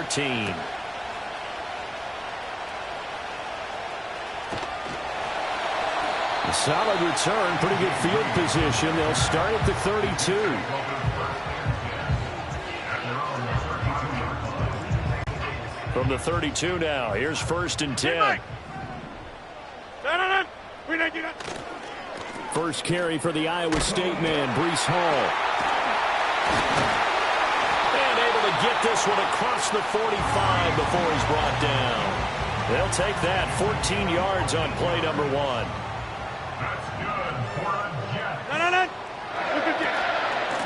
14. A solid return, pretty good field position. They'll start at the 32. From the 32 now, here's 1st and 10. First carry for the Iowa State man, Breece Hall. And able to get this one across the 45 before he's brought down. They'll take that, 14 yards on play number 1.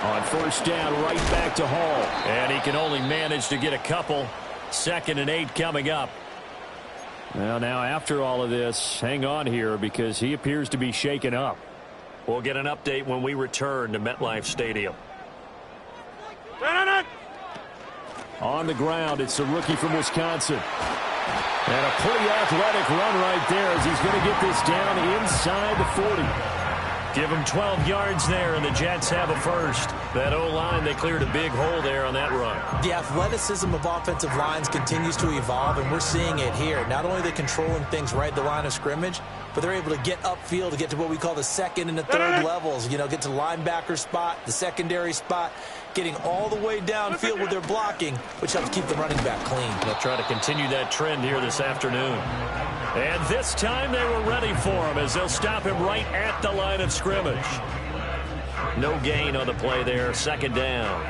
On 1st down, right back to Hall. And he can only manage to get a couple. 2nd and 8 coming up. Well, now after all of this, hang on here because he appears to be shaken up. We'll get an update when we return to MetLife Stadium. On the ground, it's the rookie from Wisconsin. And a pretty athletic run right there as he's going to get this down inside the 40. Give him 12 yards there, and the Jets have a first. That O-line, they cleared a big hole there on that run. The athleticism of offensive lines continues to evolve, and we're seeing it here. Not only are they controlling things right at the line of scrimmage, but they're able to get upfield to get to what we call the 2nd and the 3rd levels. You know, get to linebacker spot, the secondary spot, getting all the way downfield with their blocking, which helps keep the running back clean. They'll try to continue that trend here this afternoon. And this time they were ready for him as they'll stop him right at the line of scrimmage. No gain on the play there, 2nd down.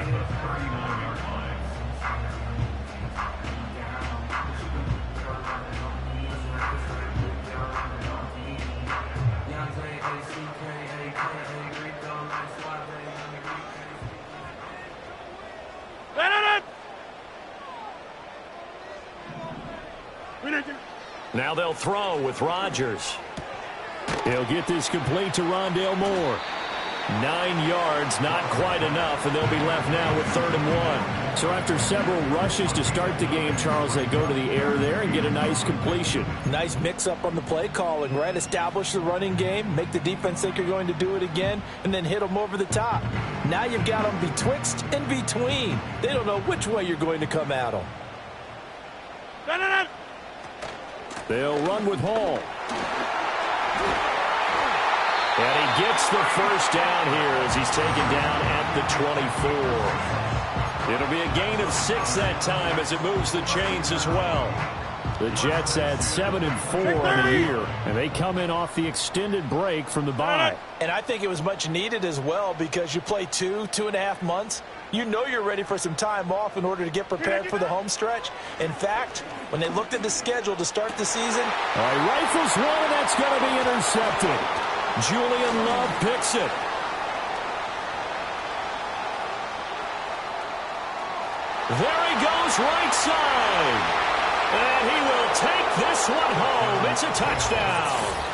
Now they'll throw with Rodgers. He'll get this complete to Rondale Moore. 9 yards, not quite enough, and they'll be left now with 3rd and 1. So after several rushes to start the game, Charles, they go to the air there and get a nice completion. Nice mix-up on the play calling, right? Establish the running game, make the defense think you're going to do it again, and then hit them over the top. Now you've got them betwixt and between. They don't know which way you're going to come at them. They'll run with Hall. And he gets the first down here as he's taken down at the 24. It'll be a gain of 6 that time as it moves the chains as well. The Jets at 7-4 on the year, and they come in off the extended break from the bye. And I think it was much needed as well because you play 2.5 months. You know you're ready for some time off in order to get prepared for the home stretch. In fact, when they looked at the schedule to start the season. All right, rifles one, and that's going to be intercepted. Julian Love picks it. There he goes right side. And he will take this one home. It's a touchdown.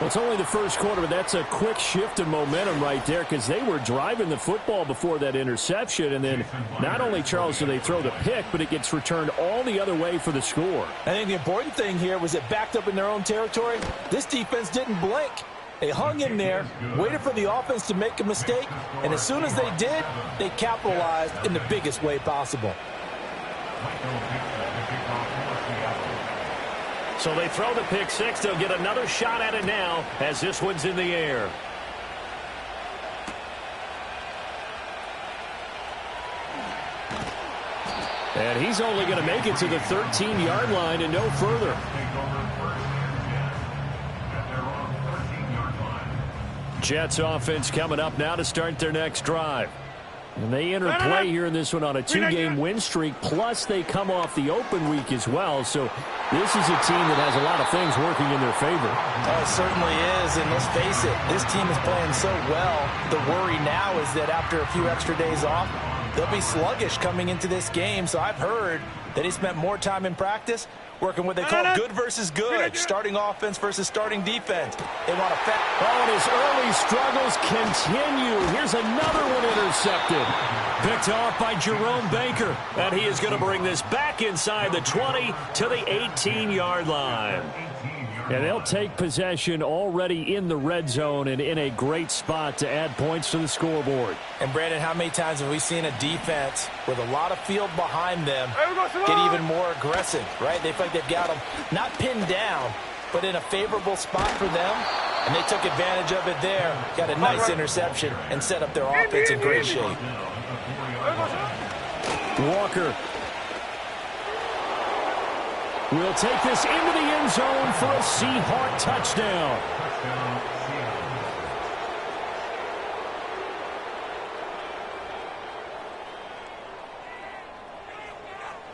Well, it's only the first quarter, but that's a quick shift in momentum right there because they were driving the football before that interception. And then not only, Charles, do they throw the pick, but it gets returned all the other way for the score. I think the important thing here was it backed up in their own territory. This defense didn't blink. They hung in there, waited for the offense to make a mistake, and as soon as they did, they capitalized in the biggest way possible. So they throw the pick six. They'll get another shot at it now as this one's in the air. And he's only going to make it to the 13-yard line and no further. Jets offense coming up now to start their next drive. And they enter play here in this one on a 2-game win streak, plus they come off the open week as well. So this is a team that has a lot of things working in their favor. Oh, it certainly is, and let's face it, this team is playing so well. The worry now is that after a few extra days off, they'll be sluggish coming into this game. So I've heard that he spent more time in practice working what they call good versus good, starting offense versus starting defense. They want to and his early struggles continue. Here's another one intercepted. Picked off by Jerome Baker. And he is going to bring this back inside the 20 to the 18-yard line. And they'll take possession already in the red zone and in a great spot to add points to the scoreboard. And, Brandon, how many times have we seen a defense with a lot of field behind them get even more aggressive, right? They feel like they've got them not pinned down, but in a favorable spot for them, and they took advantage of it there, got a nice interception, and set up their offense in great shape. Walker will take this into the end zone for a Seahawk touchdown.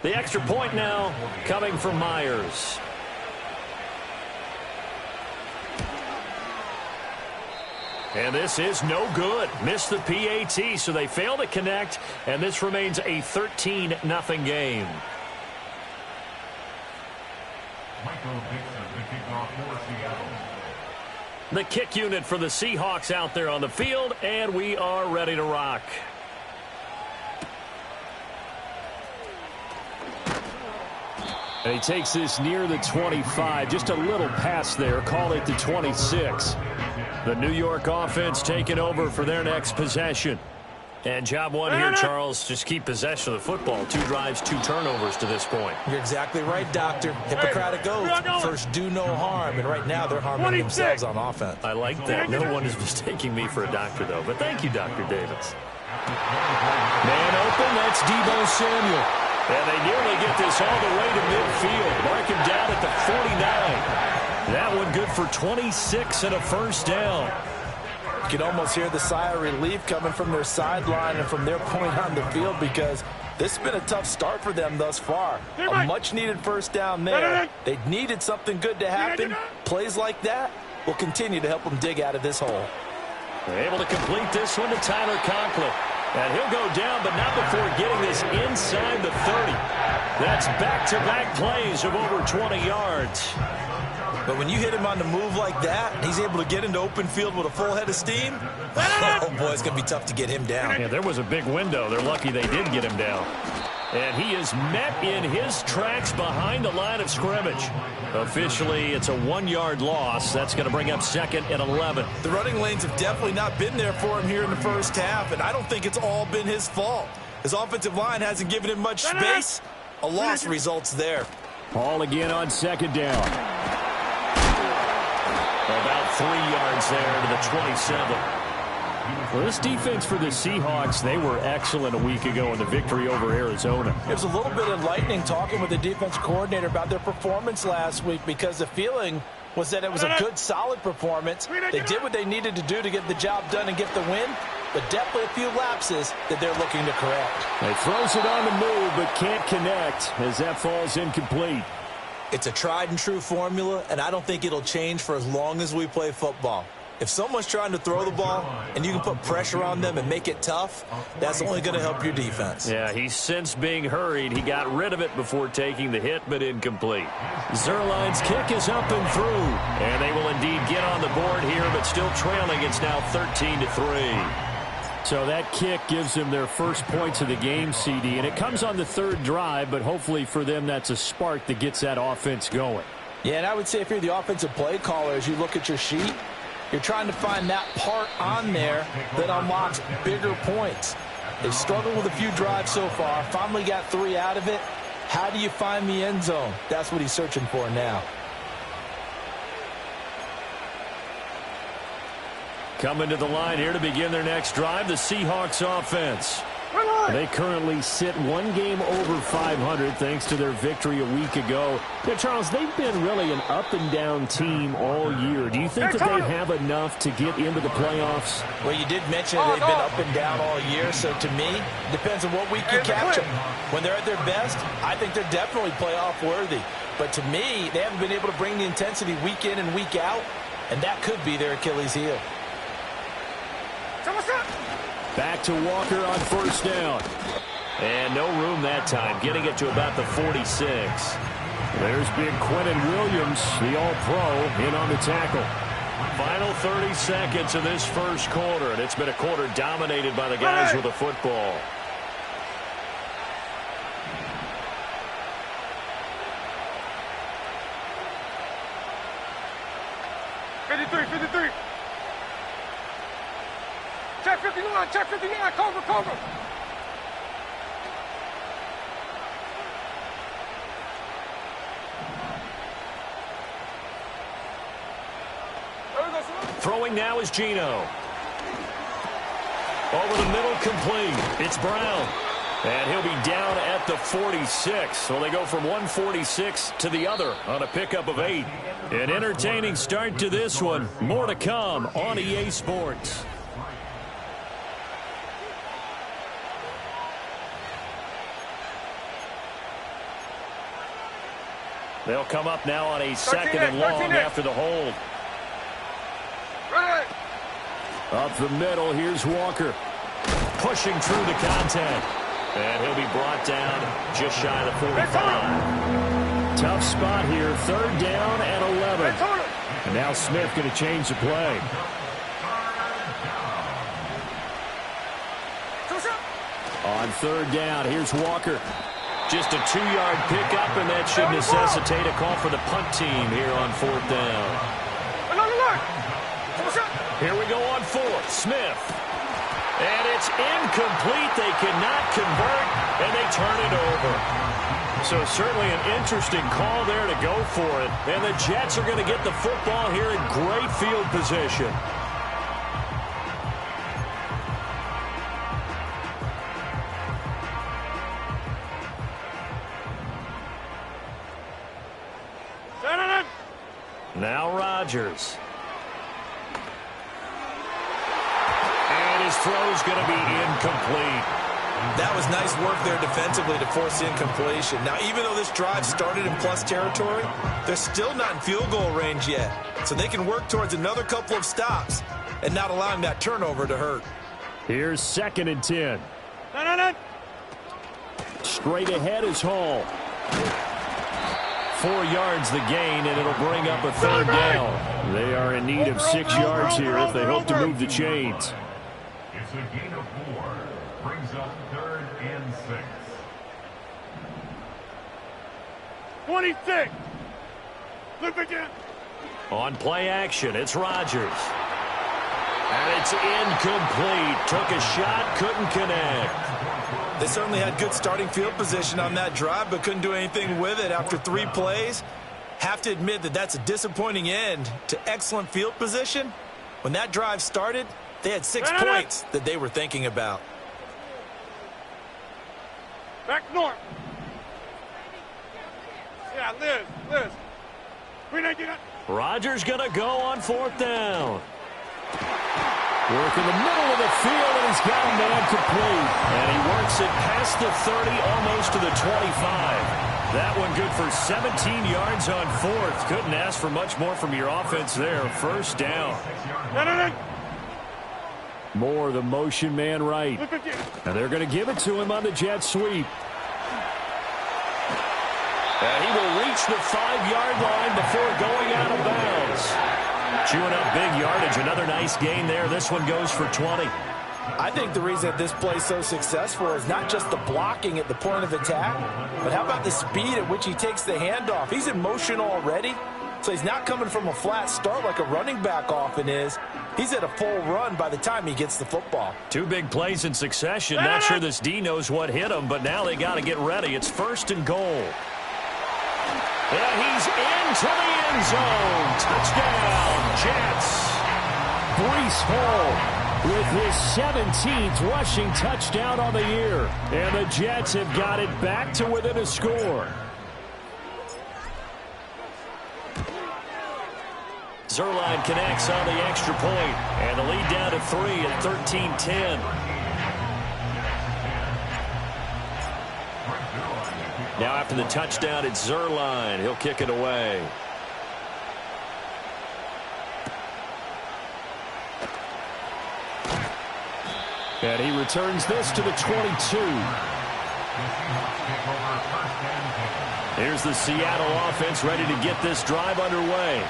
The extra point now coming from Myers. And this is no good. Missed the PAT, so they fail to connect, and this remains a 13-0 game. The kick unit for the Seahawks out there on the field, and we are ready to rock. And he takes this near the 25. Just a little pass there. Call it the 26. The New York offense taking over for their next possession. And job one here, Charles, just keep possession of the football. 2 drives, 2 turnovers to this point. You're exactly right, Doctor. Hippocratic oath. First, do no harm. And right now, they're harming themselves on offense. I like that. No one is mistaking me for a doctor, though. But thank you, Dr. Davis. Man open, that's Deebo Samuel. And they nearly get this all the way to midfield. Mark him down at the 49. That one good for 26 and a first down. You can almost hear the sigh of relief coming from their sideline and from their point on the field, because this has been a tough start for them thus far. A much-needed first down there. They needed something good to happen. Plays like that will continue to help them dig out of this hole. They're able to complete this one to Tyler Conklin. And he'll go down, but not before getting this inside the 30. That's back-to-back plays of over 20 yards. But when you hit him on the move like that, he's able to get into open field with a full head of steam. Oh, boy, it's going to be tough to get him down. Yeah, there was a big window. They're lucky they did get him down. And he is met in his tracks behind the line of scrimmage. Officially, it's a 1-yard loss. That's going to bring up 2nd and 11. The running lanes have definitely not been there for him here in the first half, and I don't think it's all been his fault. His offensive line hasn't given him much space. A loss results there. Ball again on 2nd down. About 3 yards there to the 27. Well, this defense for the Seahawks, they were excellent a week ago in the victory over Arizona. It was a little bit enlightening talking with the defense coordinator about their performance last week, because the feeling was that it was a good, solid performance. They did what they needed to do to get the job done and get the win, but definitely a few lapses that they're looking to correct. They throws it on the move, but can't connect as that falls incomplete. It's a tried-and-true formula, and I don't think it'll change for as long as we play football. If someone's trying to throw the ball and you can put pressure on them and make it tough, that's only going to help your defense. Yeah, he's since being hurried. He got rid of it before taking the hit, but incomplete. Zuerlein's kick is up and through. And they will indeed get on the board here, but still trailing. It's now 13-3. So that kick gives them their first points of the game, CD, and it comes on the 3rd drive, but hopefully for them that's a spark that gets that offense going. Yeah, and I would say if you're the offensive play caller, as you look at your sheet, you're trying to find that part on there that unlocks bigger points. They've struggled with a few drives so far, finally got 3 out of it. How do you find the end zone? That's what he's searching for now. Coming to the line here to begin their next drive, the Seahawks offense. They currently sit 1 game over 500 thanks to their victory a week ago. Now, Charles, they've been really an up-and-down team all year. Do you think that they have enough to get into the playoffs? Well, you did mention they've been up and down all year, so to me, it depends on what week you catch them. When they're at their best, I think they're definitely playoff-worthy. But to me, they haven't been able to bring the intensity week in and week out, and that could be their Achilles heel. Back to Walker on 1st down. And no room that time, getting it to about the 46. There's big Quentin Williams, the All-Pro, in on the tackle. Final 30 seconds of this first quarter, and it's been a quarter dominated by the guys with the football. 53, 53. Check 59, check 59, cover, cover. Throwing now is Geno. Over the middle, complete. It's Brown. And he'll be down at the 46. So they go from 146 to the other on a pickup of 8. An entertaining start to this one. More to come on EA Sports. They'll come up now on a second and long after the hold. Up the middle, here's Walker. Pushing through the contact. And he'll be brought down just shy of the 45. Tough spot here, third down and 11. And now Smith going to change the play. On third down, here's Walker. Just a 2-yard pickup, and that should necessitate a call for the punt team here on fourth down. Here we go on fourth. Smith. And it's incomplete. They cannot convert, and they turn it over. So certainly an interesting call there to go for it. And the Jets are going to get the football here in great field position. Now Rodgers. And his throw's going to be incomplete. That was nice work there defensively to force the incompletion. Now, even though this drive started in plus territory, they're still not in field goal range yet. So they can work towards another couple of stops and not allowing that turnover to hurt. Here's second and 10. Straight ahead is Hall. 4 yards the gain, and it'll bring up a third down. They are in need of 6 yards here if they hope to move the chains. It's a gain of 4. Brings up third and 6. 26. Flip again. On play action, it's Rodgers. And it's incomplete. Took a shot, couldn't connect. They certainly had good starting field position on that drive, but couldn't do anything with it after 3 plays. Have to admit that that's a disappointing end to excellent field position. When that drive started, they had 6 points that they were thinking about. Back north. Yeah, Liz. Rodgers going to go on fourth down. Work in the middle of the field, and he's got a man complete. And he works it past the 30, almost to the 25. That one good for 17 yards on fourth. Couldn't ask for much more from your offense there. First down. Moore, the motion man right. And they're going to give it to him on the jet sweep. And he will reach the 5-yard line before going out of bounds. Chewing up big yardage. Another nice gain there. This one goes for 20. I think the reason that this play is so successful is not just the blocking at the point of attack, but how about the speed at which he takes the handoff? He's in motion already, so he's not coming from a flat start like a running back often is. He's at a full run by the time he gets the football. 2 big plays in succession. Not sure this D knows what hit him, but now they got to get ready. It's first and goal. And he's into the end zone. Touchdown, Jets. Breece Hall with his 17th rushing touchdown on the year. And the Jets have got it back to within a score. Zuerlein connects on the extra point. And the lead down to 3 at 13-10. Now after the touchdown, it's Zuerlein. He'll kick it away. And he returns this to the 22. Here's the Seattle offense ready to get this drive underway.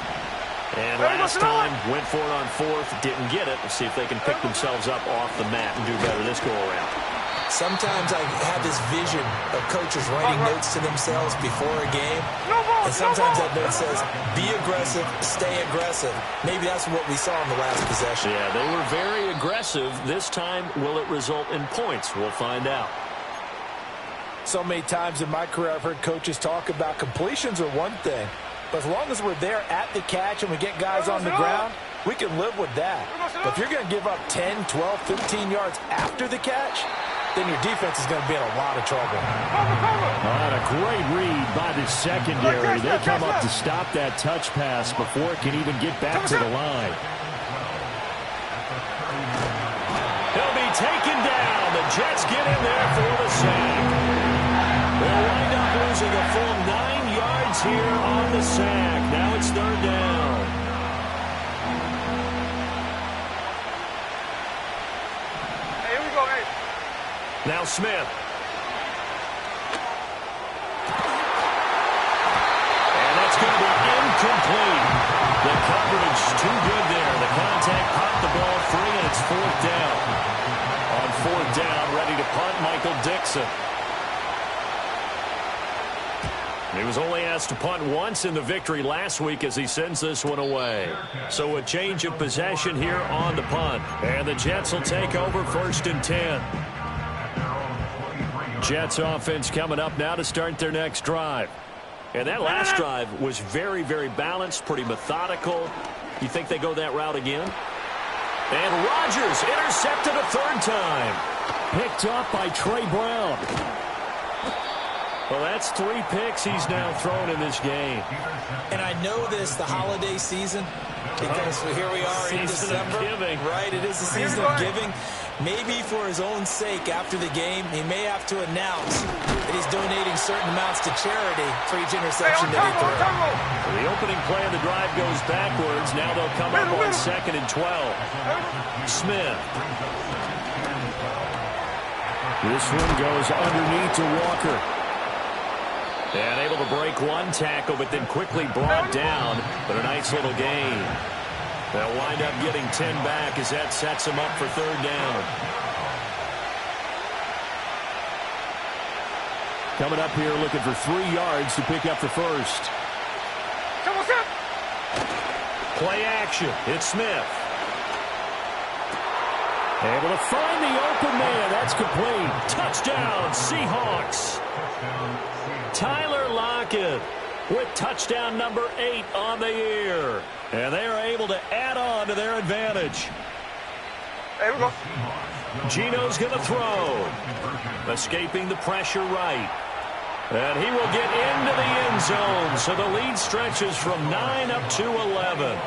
And last time, went for it on fourth, didn't get it. Let's see if they can pick themselves up off the mat and do better this go around. Sometimes I have this vision of coaches writing notes to themselves before a game. And sometimes that note says, be aggressive, stay aggressive. Maybe that's what we saw in the last possession. Yeah, they were very aggressive. This time, will it result in points? We'll find out. So many times in my career, I've heard coaches talk about completions are one thing. But as long as we're there at the catch and we get guys on the ground, we can live with that. But if you're going to give up 10, 12, 15 yards after the catch, then your defense is going to be in a lot of trouble. And a great read by the secondary. They come up to stop that touch pass before it can even get back to the line. He'll be taken down. The Jets get in there for the sack. They'll wind up losing a full 9 yards here on the sack. Now it's third down. Hey, here we go, hey. Now Smith. And that's going to be incomplete. The coverage too good there. The contact popped the ball free, and it's fourth down. On fourth down, ready to punt, Michael Dixon. He was only asked to punt once in the victory last week as he sends this one away. So a change of possession here on the punt. And the Jets will take over 1st and 10. Jets offense coming up now to start their next drive. And that last drive was very, very balanced, pretty methodical. You think they go that route again? And Rodgers intercepted a third time. Picked up by Trey Brown. Well, that's 3 picks he's now thrown in this game. And I know this, the holiday season, because here we are in December. Season of giving. Right, it is the season of giving. Maybe for his own sake after the game, he may have to announce that he's donating certain amounts to charity for each interception that he threw. So the opening play of the drive goes backwards. Now they'll come up on 2nd and 12. Smith. This one goes underneath to Walker. And able to break one tackle, but then quickly brought down. But a nice little gain. They'll wind up getting 10 back as that sets them up for third down. Coming up here looking for 3 yards to pick up the first. Play action. It's Smith. Able to find the open man. That's complete. Touchdown, Seahawks. Tyler Lockett with touchdown number 8 on the year. And they are able to add on to their advantage. Hey, we go. Gino's going to throw. Escaping the pressure right. And he will get into the end zone. So the lead stretches from 9 up to 11.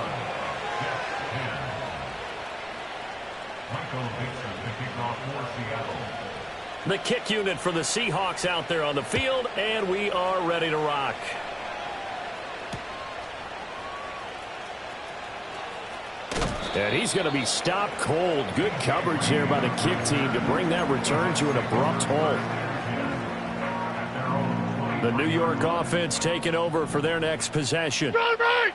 The kick unit for the Seahawks out there on the field, and we are ready to rock. And he's going to be stopped cold. Good coverage here by the kick team to bring that return to an abrupt halt. The New York offense taking over for their next possession.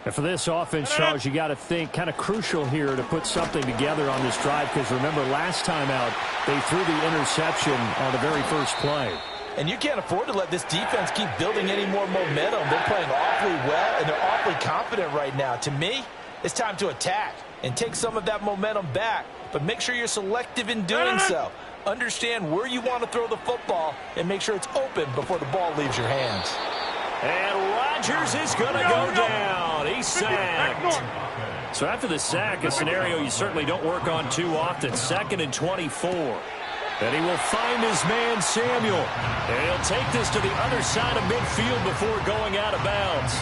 And for this offense, Charles, you got to think kind of crucial here to put something together on this drive, because remember last time out they threw the interception on the very first play. And you can't afford to let this defense keep building any more momentum. They're playing awfully well, and they're awfully confident right now. To me, it's time to attack and take some of that momentum back. But make sure you're selective in doing so. Understand where you want to throw the football and make sure it's open before the ball leaves your hands. And Rodgers is going to go down. He's sacked. So after the sack, a scenario you certainly don't work on too often. 2nd and 24. And he will find his man, Samuel. And he'll take this to the other side of midfield before going out of bounds.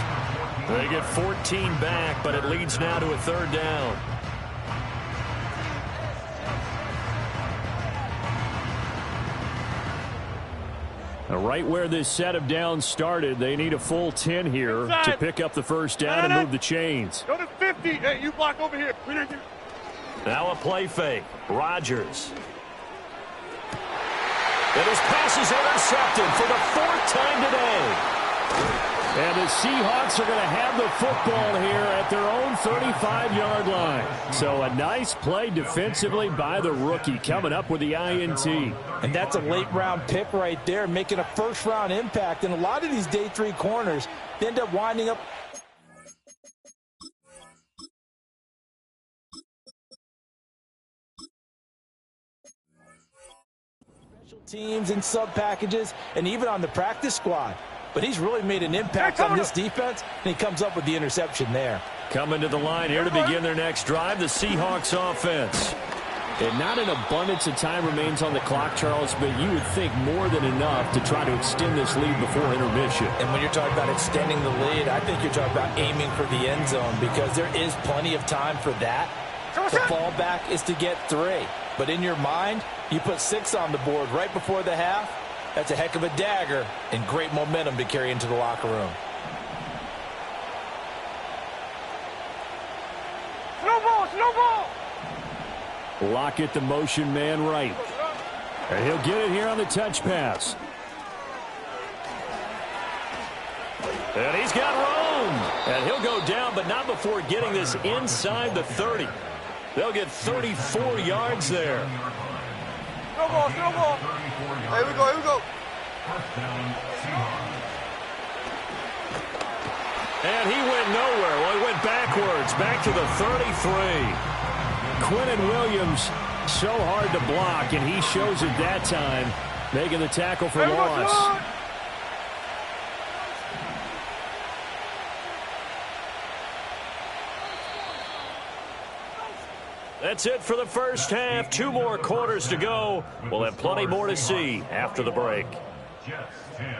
They get 14 back, but it leads now to a third down. Now, right where this set of downs started, they need a full 10 here to pick up the first down and move the chains. Go to 50. Hey, you block over here. Now a play fake. Rodgers. And his pass is intercepted for the 4th time today. And the Seahawks are going to have the football here at their own 35-yard line. So a nice play defensively by the rookie, coming up with the INT. And that's a late-round pick right there, making a first-round impact. And a lot of these day 3 corners, they end up winding up. Special teams and sub-packages, and even on the practice squad. But he's really made an impact on this defense, and he comes up with the interception there. Coming to the line here to begin their next drive, the Seahawks offense. And not an abundance of time remains on the clock, Charles, but you would think more than enough to try to extend this lead before intermission. And when you're talking about extending the lead, I think you're talking about aiming for the end zone, because there is plenty of time for that. The fallback is to get 3. But in your mind, you put 6 on the board right before the half. That's a heck of a dagger and great momentum to carry into the locker room. Snowball! Lockett, the motion man right. And he'll get it here on the touch pass. And he's got room. And he'll go down, but not before getting this inside the 30. They'll get 34 yards there. Snowball. Here we go. And he went nowhere. Well, he went backwards, back to the 33. Quinnen Williams, so hard to block, and he shows it that time, making the tackle for loss. That's it for the first half. 2 more quarters to go. We'll have plenty more to see after the break. Jets 10.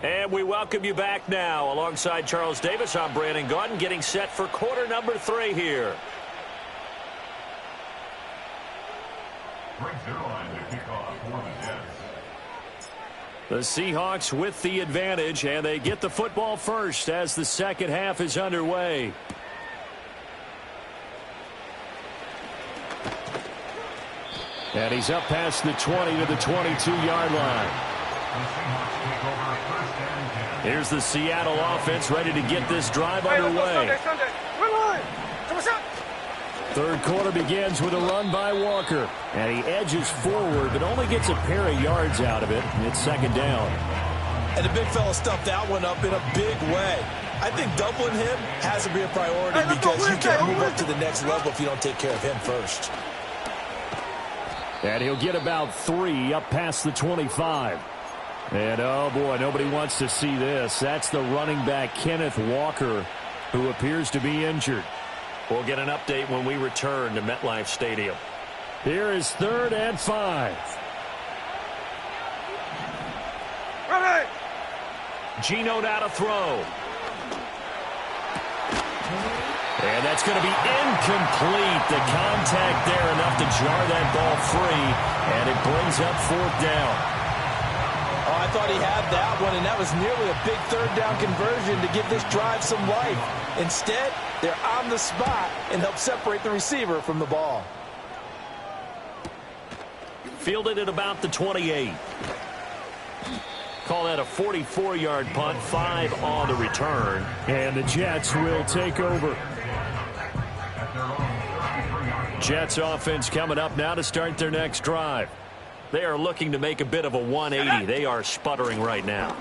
And we welcome you back now. Alongside Charles Davis, I'm Brandon Gaudin, getting set for quarter number 3 here. Brings it on to kick off for the Jets. The Seahawks with the advantage, and they get the football first as the second half is underway. And he's up past the 20 to the 22-yard line. Here's the Seattle offense ready to get this drive underway. Third quarter begins with a run by Walker. And he edges forward, but only gets a pair of yards out of it. And it's second down. And the big fella stuffed that one up in a big way. I think doubling him has to be a priority, because you can't move up to the next level if you don't take care of him first. And he'll get about 3 up past the 25. And, oh, boy, nobody wants to see this. That's the running back, Kenneth Walker, who appears to be injured. We'll get an update when we return to MetLife Stadium. Here is 3rd and 5. Ready! Geno now to throw. And that's going to be incomplete. The contact there enough to jar that ball free. And it brings up 4th down. Oh, I thought he had that one, and that was nearly a big 3rd down conversion to give this drive some life. Instead, they're on the spot and help separate the receiver from the ball. Fielded at about the 28. Call that a 44-yard punt, 5 on the return. And the Jets will take over. Jets offense coming up now to start their next drive. They are looking to make a bit of a 180. They are sputtering right now.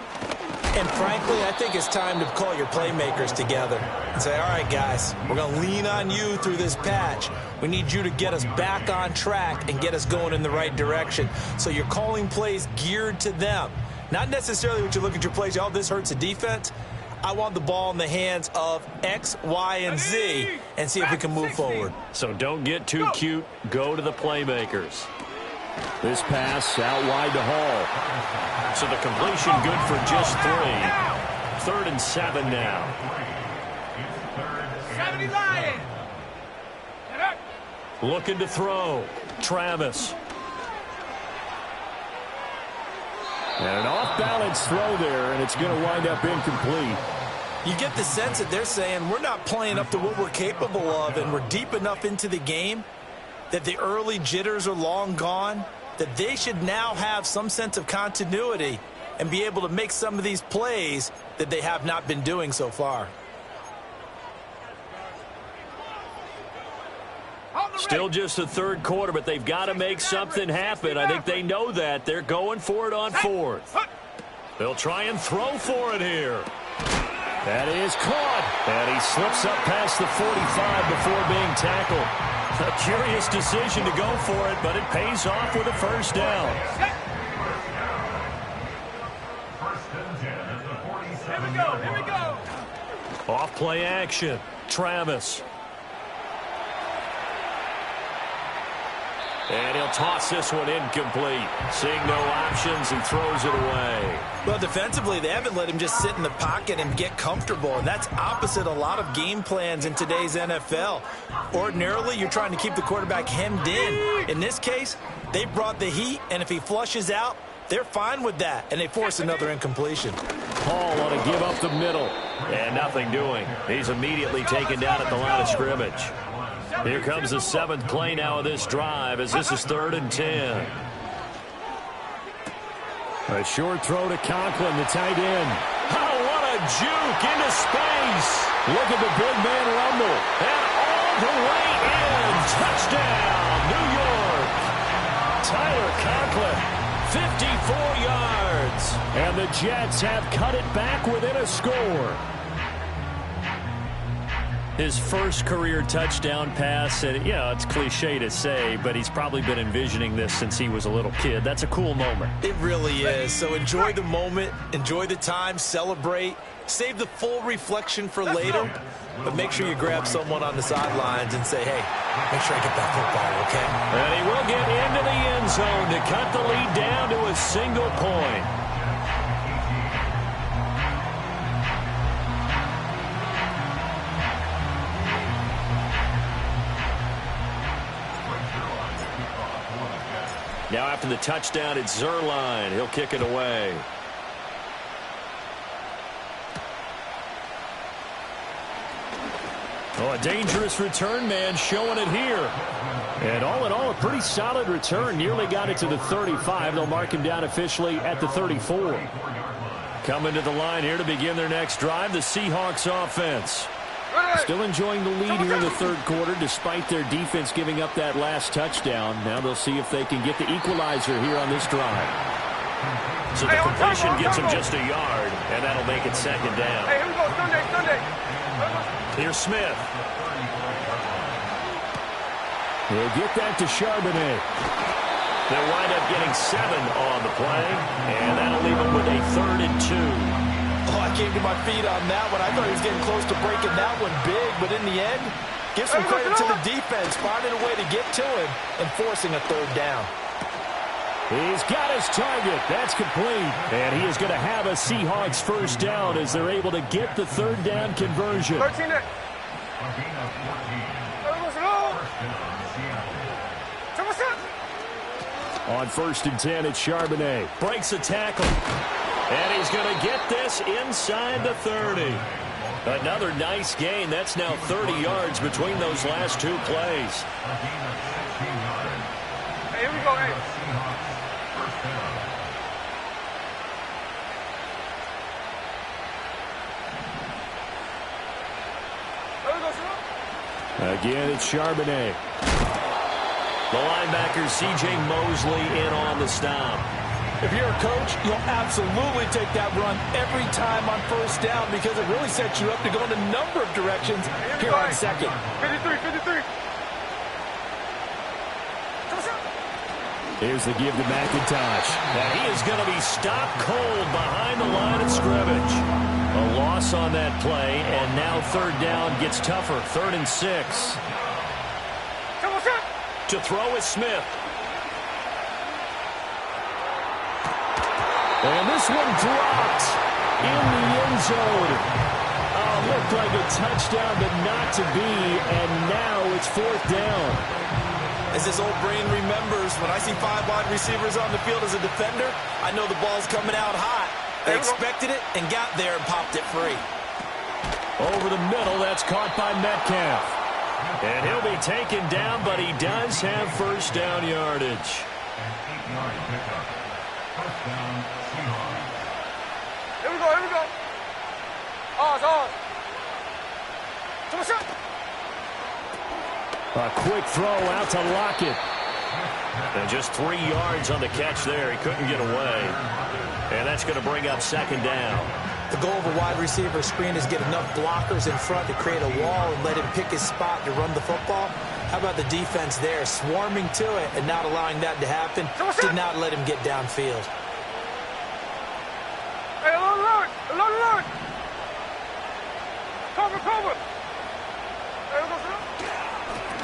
And frankly, I think it's time to call your playmakers together and say, all right, guys, we're going to lean on you through this patch. We need you to get us back on track and get us going in the right direction. So you're calling plays geared to them. Not necessarily what you look at your plays, oh, this hurts the defense. I want the ball in the hands of X, Y, and Z and see if we can move forward. So don't get too cute. Go to the playmakers. This pass out wide to Hall. So the completion good for just 3. 3rd and 7 now. It's third 70 and Lions. Looking to throw. Travis. And an off-balance throw there, and it's going to wind up incomplete. You get the sense that they're saying we're not playing up to what we're capable of, and we're deep enough into the game that the early jitters are long gone, that they should now have some sense of continuity and be able to make some of these plays that they have not been doing so far. Still just the third quarter, but they've got to make something happen. I think they know that. They're going for it on fourth. They'll try and throw for it here. That is caught. And he slips up past the 45 before being tackled. A curious decision to go for it, but it pays off with a first down. First and 10 at the 47. Here we go. Here we go. Off play action. Travis. And he'll toss this one incomplete. Seeing no options, he throws it away. Well, defensively, they haven't let him just sit in the pocket and get comfortable, and that's opposite a lot of game plans in today's NFL. Ordinarily, you're trying to keep the quarterback hemmed in. In this case, they brought the heat, and if he flushes out, they're fine with that, and they force another incompletion. Hall on to give up the middle. And nothing doing. He's immediately taken down at the line of scrimmage. Here comes the seventh play now of this drive as this is 3rd and 10. A short throw to Conklin, the tight end. Oh, what a juke into space. Look at the big man rumble. And all the way in. Touchdown, New York. Tyler Conklin, 54 yards. And the Jets have cut it back within a score. His first career touchdown pass, and it's cliche to say, but he's probably been envisioning this since he was a little kid. That's a cool moment. It really is. So enjoy the moment, enjoy the time, celebrate, save the full reflection for later, but make sure you grab someone on the sidelines and say, hey, make sure I get that football, okay? And he will get into the end zone to cut the lead down to a single point. Now after the touchdown, it's Zuerlein. He'll kick it away. Oh, a dangerous return man showing it here. And all in all, a pretty solid return. Nearly got it to the 35. They'll mark him down officially at the 34. Coming to the line here to begin their next drive, the Seahawks offense. Still enjoying the lead here in the third quarter despite their defense giving up that last touchdown. Now they'll see if they can get the equalizer here on this drive. So the completion gets him just a yard, and that'll make it second down. Hey, here we go. Sunday. Here's Smith. They'll get that to Charbonnet. They'll wind up getting 7 on the play, and that'll leave them with a 3rd and 2. Oh, I came to my feet on that one. I thought he was getting close to breaking that one big, but in the end, give some credit to the defense, finding a way to get to him and forcing a 3rd down. He's got his target. That's complete. And he is going to have a Seahawks first down as they're able to get the 3rd down conversion. 13 it. On 1st and 10, it's Charbonnet. Breaks a tackle. And he's going to get this inside the 30. Another nice gain. That's now 30 yards between those last 2 plays. Hey, here we go, hey. Again, it's Charbonnet. The linebacker, C.J. Mosley, in on the stop. If you're a coach, you'll absolutely take that run every time on 1st down because it really sets you up to go in a number of directions here on 2nd. 53. Here's the give to McIntosh. And he is going to be stopped cold behind the line of scrimmage. A loss on that play, and now 3rd down gets tougher. 3rd and 6. To throw is Smith. And this one dropped in the end zone. Oh, look looked like a touchdown, but not to be, and now it's fourth down. As his old brain remembers, when I see 5 wide receivers on the field as a defender, I know the ball's coming out hot. They expected it and got there and popped it free. Over the middle, that's caught by Metcalf. And he'll be taken down, but he does have first down yardage. An 8-yard pickup. First down, Seahawks. Here we go, here we go. Ours. A quick throw out to Lockett. And just 3 yards on the catch there. He couldn't get away. And that's going to bring up second down. The goal of a wide receiver screen is get enough blockers in front to create a wall and let him pick his spot to run the football. How about the defense there, swarming to it and not allowing that to happen? Did not let him get downfield. Hey, alert! Cover! Hey, let's go.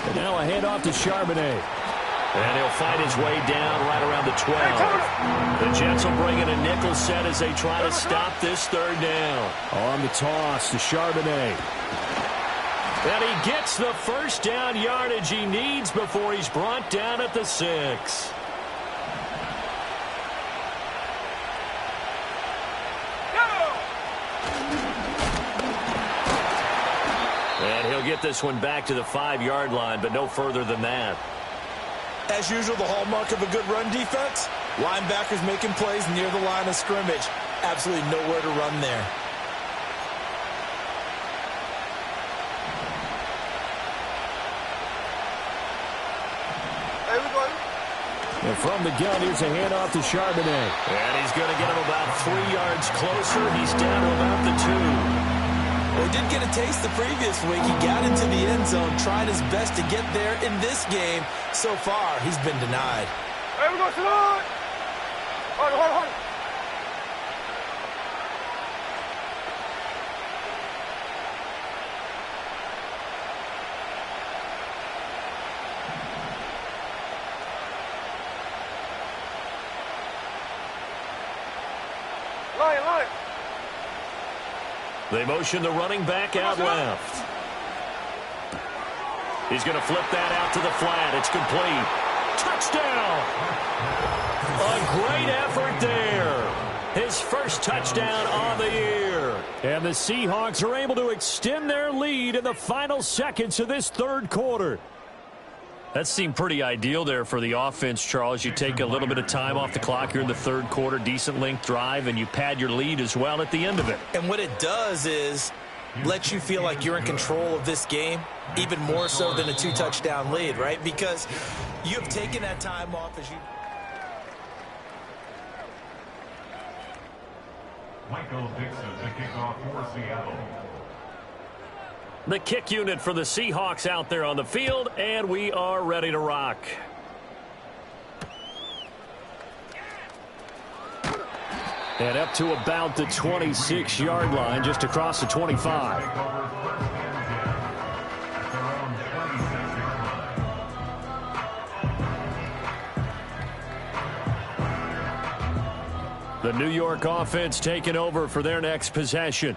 And now a handoff to Charbonnet. And he'll fight his way down right around the 12. The Jets will bring in a nickel set as they try to stop this third down. On the toss to Charbonnet. And he gets the first down yardage he needs before he's brought down at the 6. And he'll get this one back to the 5-yard line, but no further than that. As usual, the hallmark of a good run defense, linebackers making plays near the line of scrimmage. Absolutely nowhere to run there. Hey, we go. And from the gun, here's a handoff to Charbonnet. And he's going to get him about 3 yards closer. He's down to about the 2. Well, he did get a taste the previous week. He got into the end zone, tried his best to get there in this game. So far, he's been denied. Hey, we go, slide. Hold it. Line. They motion the running back out left. He's going to flip that out to the flat. It's complete. Touchdown! A great effort there. His first touchdown on the year. And the Seahawks are able to extend their lead in the final seconds of this third quarter. That seemed pretty ideal there for the offense, Charles. You take a little bit of time off the clock here in the third quarter, decent length drive, and you pad your lead as well at the end of it. And what it does is let you feel like you're in control of this game, even more so than a 2-touchdown lead, right? Because you have taken that time off as you... Michael Dixon to kick off for Seattle. The kick unit for the Seahawks out there on the field, and we are ready to rock. And up to about the 26-yard line, just across the 25. The New York offense taking over for their next possession.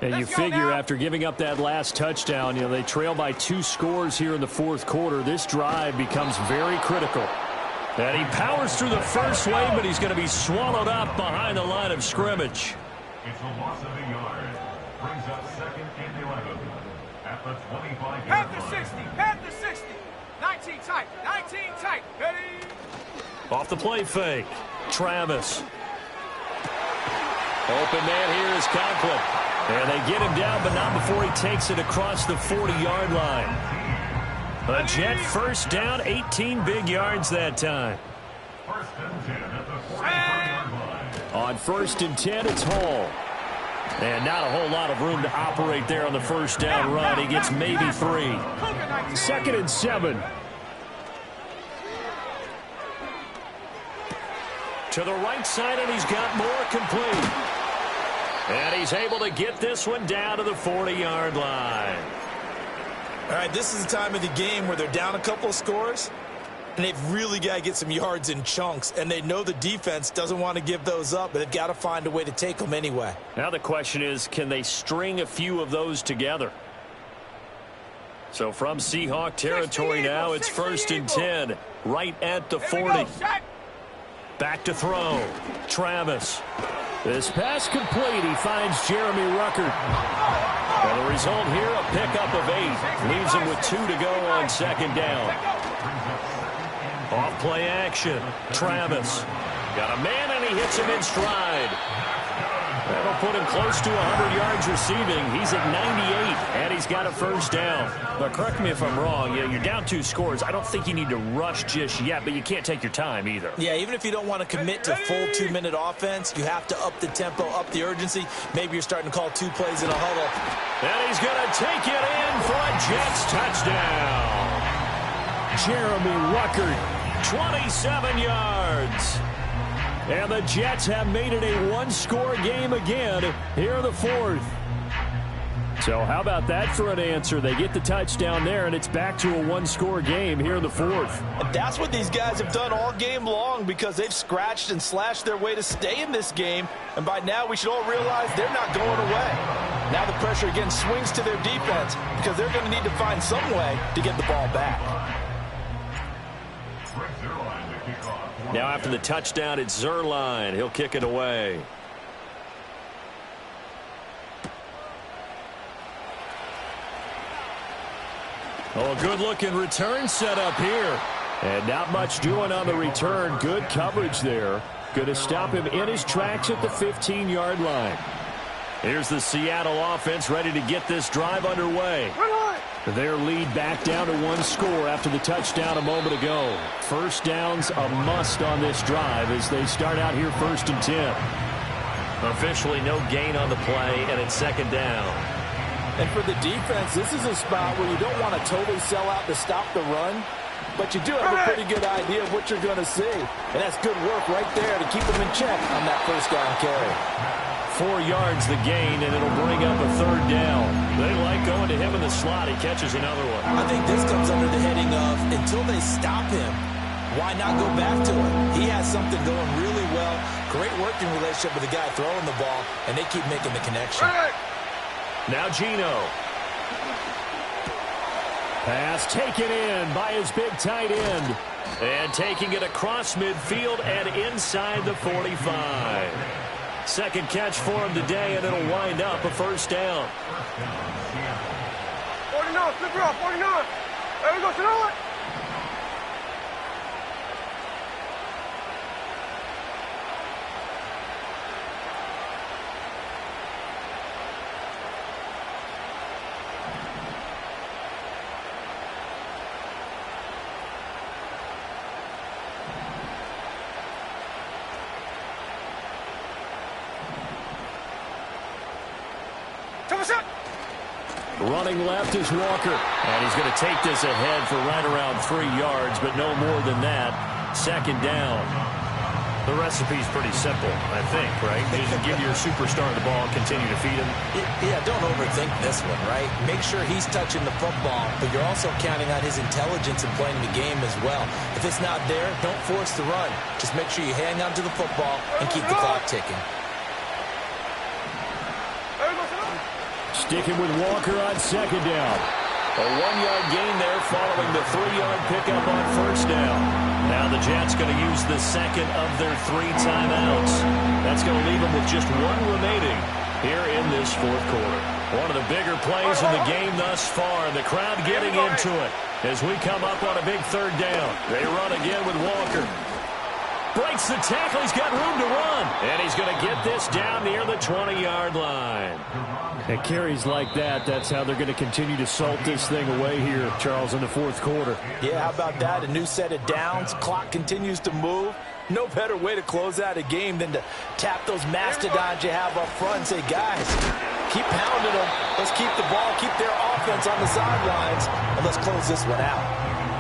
And you figure after giving up that last touchdown, you know, they trail by 2 scores here in the fourth quarter. This drive becomes very critical. And he powers through the first wave, but he's going to be swallowed up behind the line of scrimmage. It's a loss of a yard. Brings up second and 11 at the 25-yard Panther line. 60, Panther 60. 19 tight, ready? Off the play fake. Travis. Open man here is Conklin. And they get him down, but not before he takes it across the 40-yard line. A Jet first down, 18 big yards that time. First and 10 at the 45-yard line. On first and 10, it's Hall. And not a whole lot of room to operate there on the first down run. He gets maybe 3. Second and 7. To the right side, and he's got more complete. And he's able to get this one down to the 40-yard line. All right, this is the time of the game where they're down a couple of scores. And they've really got to get some yards in chunks, and they know the defense doesn't want to give those up, but they've got to find a way to take them anyway. Now the question is, can they string a few of those together? So from Seahawk territory now, it's 1st and 10, right at the 40. Back to throw. Travis. This pass complete. He finds Jeremy Ruckert. And the result here, a pickup of 8. Leaves him with 2 to go on 2nd down. Off play action. Travis. Got a man, and he hits him in stride. That'll put him close to 100 yards receiving. He's at 98, and he's got a 1st down. But correct me if I'm wrong. Yeah, you're down 2 scores. I don't think you need to rush just yet, but you can't take your time either. Yeah, even if you don't want to commit to full 2-minute offense, you have to up the tempo, up the urgency. Maybe you're starting to call 2 plays in a huddle. And he's going to take it in for a Jets touchdown. Jeremy Ruckert, 27 yards. And the Jets have made it a 1-score game again here in the 4th. So how about that for an answer? They get the touchdown there, and it's back to a 1-score game here in the 4th. And that's what these guys have done all game long, because they've scratched and slashed their way to stay in this game. And by now, we should all realize they're not going away. Now the pressure again swings to their defense, because they're going to need to find some way to get the ball back. Now after the touchdown, it's Zuerlein. He'll kick it away. Oh, a good-looking return set up here. And not much doing on the return. Good coverage there. Going to stop him in his tracks at the 15-yard line. Here's the Seattle offense ready to get this drive underway. Their lead back down to 1 score after the touchdown a moment ago. 1st down's a must on this drive as they start out here 1st and 10. Officially no gain on the play, and it's 2nd down. And for the defense, this is a spot where you don't want to totally sell out to stop the run, but you do have a pretty good idea of what you're going to see. And that's good work right there to keep them in check on that 1st down carry. 4 yards the gain, and it'll bring up a 3rd down. They like going to him in the slot. He catches another one. I think this comes under the heading of, until they stop him, why not go back to him? He has something going really well. Great working relationship with the guy throwing the ball, and they keep making the connection. Now Geno. Pass taken in by his big tight end. And taking it across midfield and inside the 45. 2nd catch for him today, and it'll wind up a 1st down. 49, flip it off, 49. There we go, Sonoma. Running left is Walker. And he's going to take this ahead for right around 3 yards, but no more than that. 2nd down. The recipe's pretty simple, I think, right? Just give your superstar the ball, continue to feed him. Yeah, don't overthink this one, right? Make sure he's touching the football, but you're also counting on his intelligence in playing the game as well. If it's not there, don't force the run. Just make sure you hang on to the football and keep the clock ticking. Sticking with Walker on 2nd down. A 1-yard gain there following the 3-yard pickup on 1st down. Now the Jets going to use the 2nd of their 3 timeouts. That's going to leave them with just 1 remaining here in this 4th quarter. One of the bigger plays in the game thus far, and the crowd getting into it as we come up on a big 3rd down. They run again with Walker. Breaks the tackle. He's got room to run. And he's going to get this down near the 20-yard line. At carries like that, that's how they're going to continue to salt this thing away here, Charles, in the 4th quarter. Yeah, how about that? A new set of downs. Clock continues to move. No better way to close out a game than to tap those mastodons you have up front and say, guys, keep pounding them. Let's keep the ball, keep their offense on the sidelines, and let's close this one out.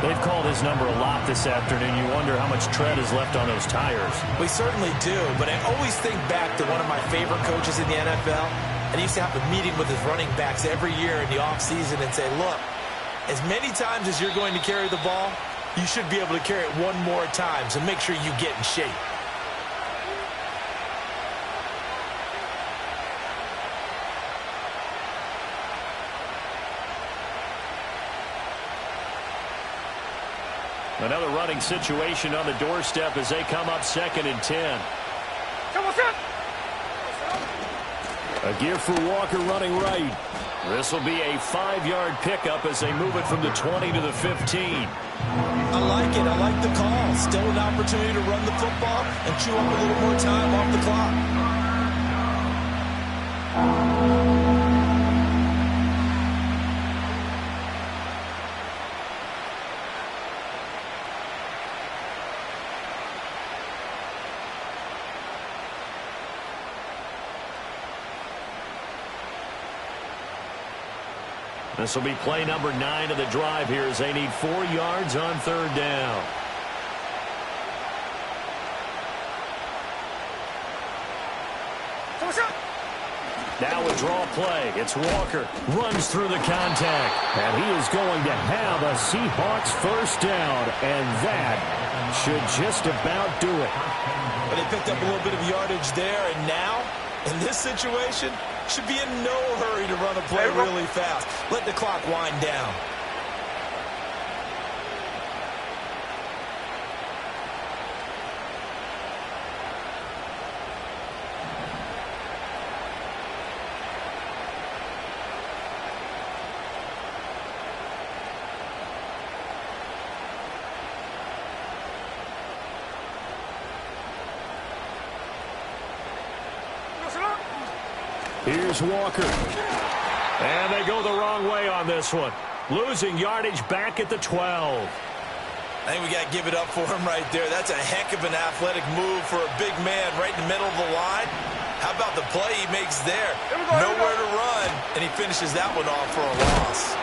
They've called his number a lot this afternoon. You wonder how much tread is left on those tires. We certainly do, but I always think back to one of my favorite coaches in the NFL, and he used to have a meeting with his running backs every year in the offseason and say, look, as many times as you're going to carry the ball, You should be able to carry it one more time, so make sure you get in shape. Another running situation on the doorstep as they come up 2nd and 10. A give for Walker running right. This will be a 5-yard pickup as they move it from the 20 to the 15. I like it. I like the call. Still an opportunity to run the football and chew up a little more time off the clock. This will be play number 9 of the drive here as they need 4 yards on 3rd down. Now a draw play. It's Walker. Runs through the contact. And he is going to have a Seahawks first down. And that should just about do it. But they picked up a little bit of yardage there. And now, in this situation, should be in no hurry to run a play really fast. Let the clock wind down. Here's Walker. And they go the wrong way on this one. Losing yardage back at the 12. I think we got to give it up for him right there. That's a heck of an athletic move for a big man right in the middle of the line. How about the play he makes there? Nowhere to run, and he finishes that one off for a loss.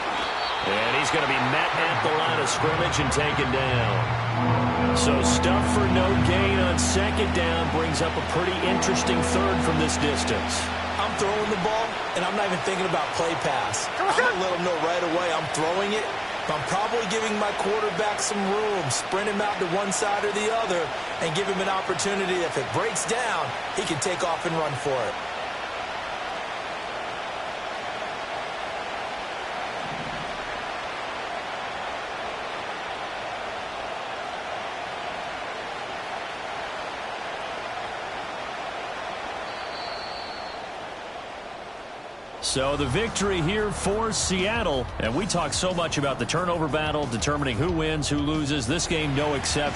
And he's going to be met at the line of scrimmage and taken down. So stuff for no gain on 2nd down brings up a pretty interesting 3rd from this distance. I'm throwing the ball, and I'm not even thinking about play pass. I'm going to let him know right away I'm throwing it. I'm probably giving my quarterback some room, sprint him out to one side or the other, and give him an opportunity. If it breaks down, he can take off and run for it. So the victory here for Seattle. And we talk so much about the turnover battle, determining who wins, who loses. This game, no exception.